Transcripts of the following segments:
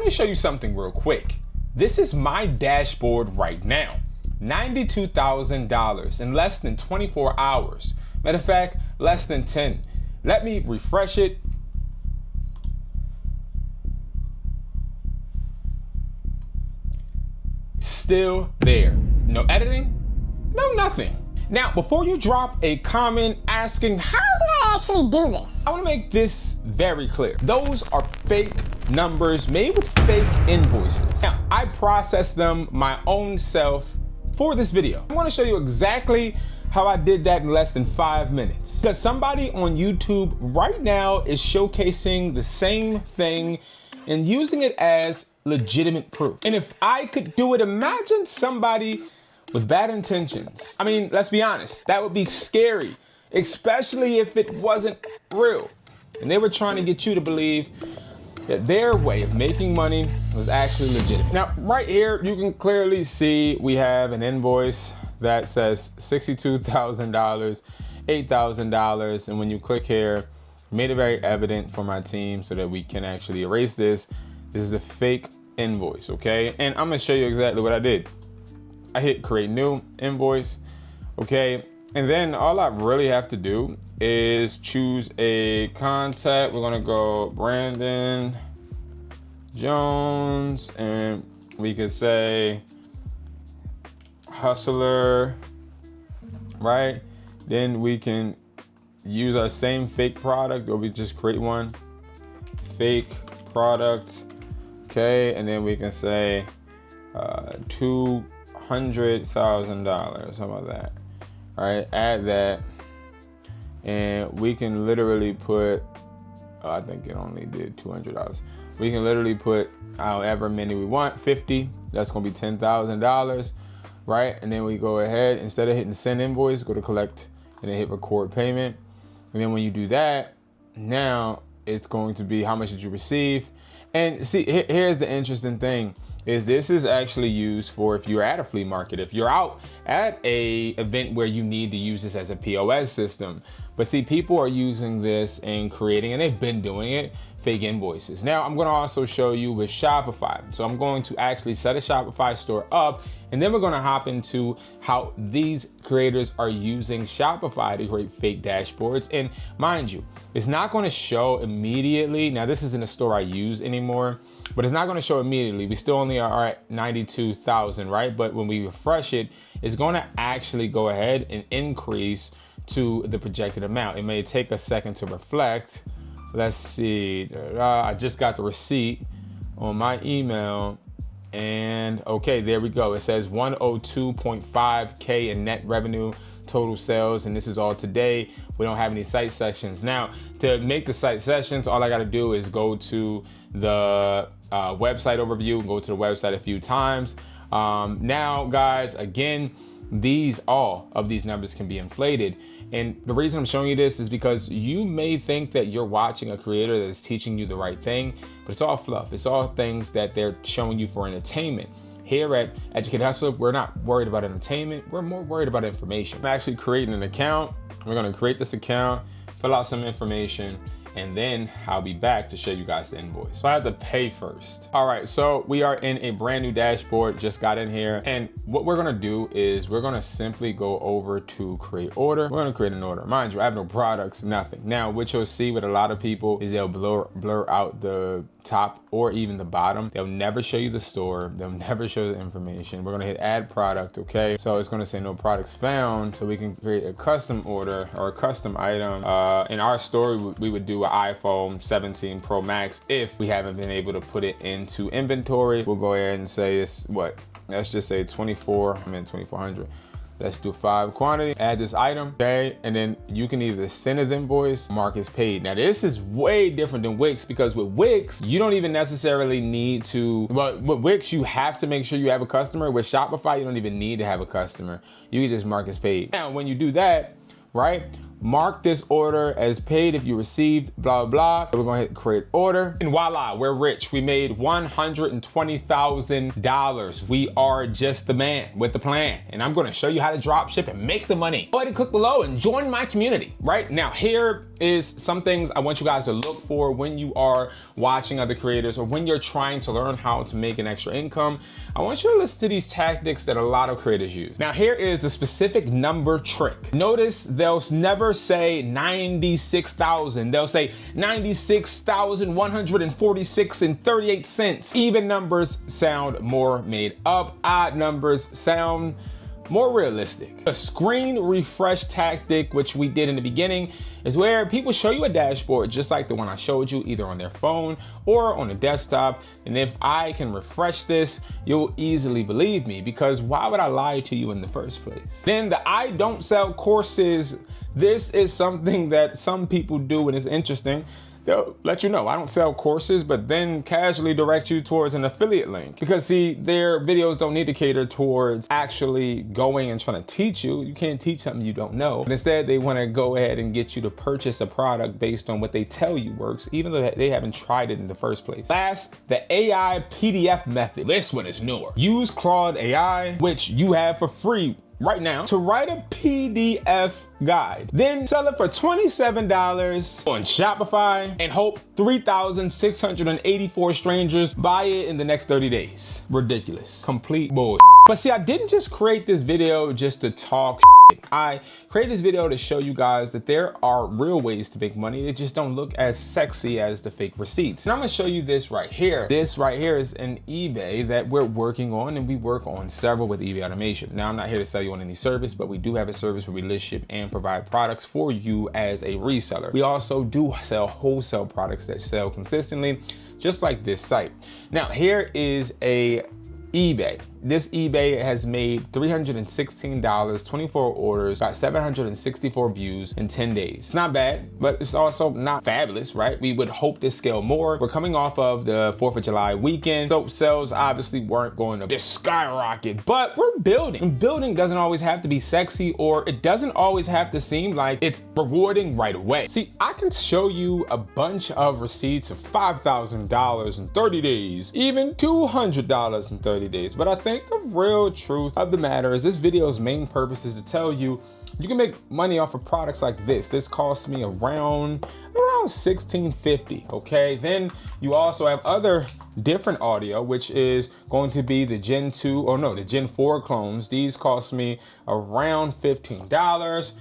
me show you something real quick. This is my dashboard right now. $92,000 in less than 24 hours. Matter of fact, less than 10. Let me refresh it. Still there. No editing, no nothing. Now, before you drop a comment asking, how did I actually do this? I wanna make this very clear. Those are fake numbers made with fake invoices. Now, I processed them my own self for this video. I'm gonna show you exactly how I did that in less than 5 minutes. Because somebody on YouTube right now is showcasing the same thing and using it as legitimate proof. And if I could do it, imagine somebody with bad intentions. I mean, let's be honest, that would be scary, especially if it wasn't real. And they were trying to get you to believe that their way of making money was actually legitimate. Now, right here, you can clearly see we have an invoice that says $62,000, $8,000. And when you click here, made it very evident for my team so that we can actually erase this. This is a fake invoice, okay? And I'm gonna show you exactly what I did. I hit create new invoice, okay? And then all I really have to do is choose a contact. We're gonna go Brandon Jones, and we could say hustler, right? Then we can use our same fake product, or we just create one, fake product, okay? And then we can say $200,000, how about that? All right, add that, and we can literally put, I think it only did $200. We can literally put however many we want, 50, that's gonna be $10,000, right? And then we go ahead, instead of hitting send invoice, go to collect and then hit record payment. And then when you do that, now it's going to be how much did you receive? And see, here's the interesting thing, is this is actually used for if you're at a flea market, if you're out at a event where you need to use this as a POS system. But see, people are using this and creating, and they've been doing it, fake invoices. Now, I'm gonna also show you with Shopify. So I'm going to actually set a Shopify store up, and then we're gonna hop into how these creators are using Shopify to create fake dashboards. And mind you, it's not gonna show immediately. Now, this isn't a store I use anymore, but it's not gonna show immediately. We still only are at 92,000, right? But when we refresh it, it's gonna actually go ahead and increase to the projected amount. It may take a second to reflect. Let's see, I just got the receipt on my email, and okay, there we go. It says 102.5K in net revenue, total sales, and this is all today. We don't have any site sessions. Now, to make the site sessions, all I gotta do is go to the website overview, go to the website a few times. Now, guys, again, all of these numbers can be inflated. And the reason I'm showing you this is because you may think that you're watching a creator that is teaching you the right thing, but it's all fluff. It's all things that they're showing you for entertainment. Here at Educate Hustler, we're not worried about entertainment. We're more worried about information. I'm actually creating an account. We're gonna create this account, fill out some information, and then I'll be back to show you guys the invoice. So I have to pay first. All right, so we are in a brand new dashboard, just got in here. And what we're gonna do is we're gonna simply go over to create order. We're gonna create an order. Mind you, I have no products, nothing. Now, what you'll see with a lot of people is they'll blur out the top or even the bottom. They'll never show you the store. They'll never show the information. We're gonna hit add product, okay? So it's gonna say no products found. So we can create a custom order or a custom item. In our store, we would do an iPhone 17 Pro Max if we haven't been able to put it into inventory. We'll go ahead and say it's what? Let's just say 2400. Let's do 5 quantity, add this item, okay? And then you can either send as invoice, mark as paid. Now this is way different than Wix, because with Wix, you don't even necessarily need to, well, with Wix, you have to make sure you have a customer. With Shopify, you don't even need to have a customer. You can just mark as paid. Now, when you do that, right? Mark this order as paid if you received, blah, blah. We're gonna hit create order, and voila, we're rich. We made $120,000. We are just the man with the plan. And I'm gonna show you how to drop ship and make the money. Go ahead and click below and join my community. Right now, here is some things I want you guys to look for when you are watching other creators or when you're trying to learn how to make an extra income. I want you to listen to these tactics that a lot of creators use. Now, here is the specific number trick. Notice they'll never say 96,000. They'll say 96,146 and 38 cents. Even numbers sound more made up. Odd numbers sound more realistic. A screen refresh tactic, which we did in the beginning, is where people show you a dashboard just like the one I showed you, either on their phone or on a desktop. And if I can refresh this, you'll easily believe me, because why would I lie to you in the first place? Then the I don't sell courses. This is something that some people do, and it's interesting. They'll let you know, I don't sell courses, but then casually direct you towards an affiliate link. Because see, their videos don't need to cater towards actually going and trying to teach you. You can't teach something you don't know. But instead, they want to go ahead and get you to purchase a product based on what they tell you works, even though they haven't tried it in the first place. Last, the AI PDF method. This one is newer. Use Claude AI, which you have for free right now, to write a PDF guide. Then sell it for $27 on Shopify and hope 3,684 strangers buy it in the next 30 days. Ridiculous. Complete bullshit. But see, I didn't just create this video just to talk shit. I created this video to show you guys that there are real ways to make money. They just don't look as sexy as the fake receipts. And I'm gonna show you this right here. This right here is an eBay that we're working on, and we work on several with eBay automation. Now, I'm not here to sell you on any service, but we do have a service where we list, ship, and provide products for you as a reseller. We also do sell wholesale products that sell consistently, just like this site. Now, here is a eBay. This eBay has made $316, 24 orders, got 764 views in 10 days. It's not bad, but it's also not fabulous, right? We would hope to scale more. We're coming off of the 4th of July weekend, so sales obviously weren't going to just skyrocket, but we're building. And building doesn't always have to be sexy, or it doesn't always have to seem like it's rewarding right away. See, I can show you a bunch of receipts of $5,000 in 30 days, even $200 in 30 days, but I think the real truth of the matter is this video's main purpose is to tell you you can make money off of products like this. This costs me around $16.50, okay? Then you also have other different audio, which is going to be the Gen 2, or no, the Gen 4 clones. These cost me around $15.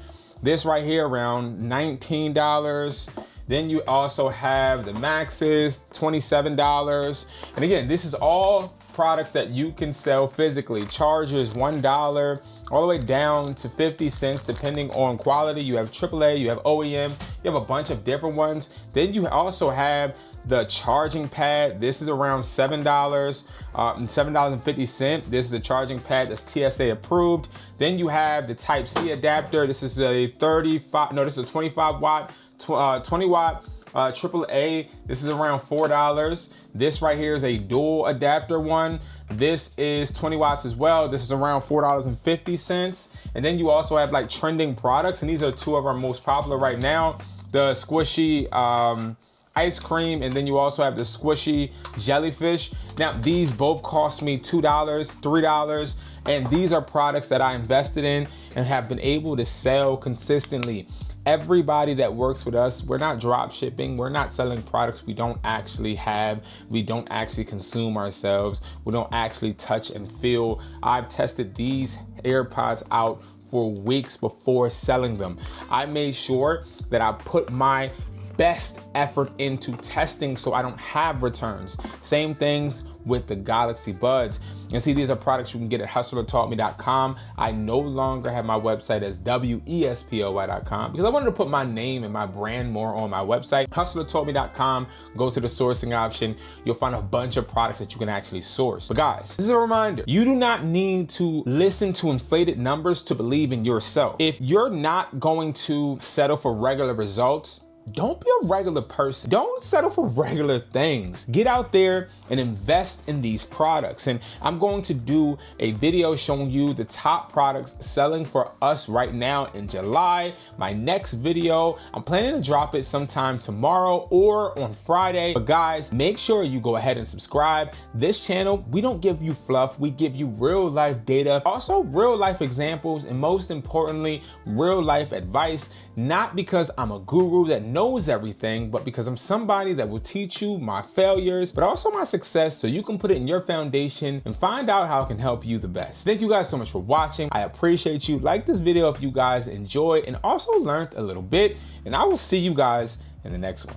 This right here around $19. Then you also have the Maxes, $27. And again, this is all products that you can sell physically. Charges $1 all the way down to 50 cents depending on quality. You have AAA, you have OEM, you have a bunch of different ones. Then you also have the charging pad. this is around $7, $7.50. This is a charging pad that's TSA approved. Then you have the Type-C adapter. This is a 25 watt, 20 watt AAA. This is around $4. This right here is a dual adapter one. This is 20 watts as well. This is around $4.50. And then you also have like trending products, and these are two of our most popular right now. The squishy ice cream, and then you also have the squishy jellyfish. Now, these both cost me $2, $3, and these are products that I invested in and have been able to sell consistently. Everybody that works with us, we're not drop shipping. We're not selling products we don't actually have. We don't actually consume ourselves. We don't actually touch and feel. I've tested these AirPods out for weeks before selling them. I made sure that I put my best effort into testing so I don't have returns. Same things with the Galaxy Buds. And see, these are products you can get at hustlertaught.me.com. I no longer have my website as WESPOY.com because I wanted to put my name and my brand more on my website. Hustlertaught.me.com, go to the sourcing option. You'll find a bunch of products that you can actually source. But guys, this is a reminder. You do not need to listen to inflated numbers to believe in yourself. If you're not going to settle for regular results, don't be a regular person. Don't settle for regular things. Get out there and invest in these products. And I'm going to do a video showing you the top products selling for us right now in July. My next video, I'm planning to drop it sometime tomorrow or on Friday. But guys, make sure you go ahead and subscribe. This channel, we don't give you fluff. We give you real life data, also real life examples, and most importantly, real life advice. Not because I'm a guru that knows everything, but because I'm somebody that will teach you my failures, but also my success, so you can put it in your foundation and find out how it can help you the best. Thank you guys so much for watching. I appreciate you. Like this video if you guys enjoyed and also learned a little bit, and I will see you guys in the next one.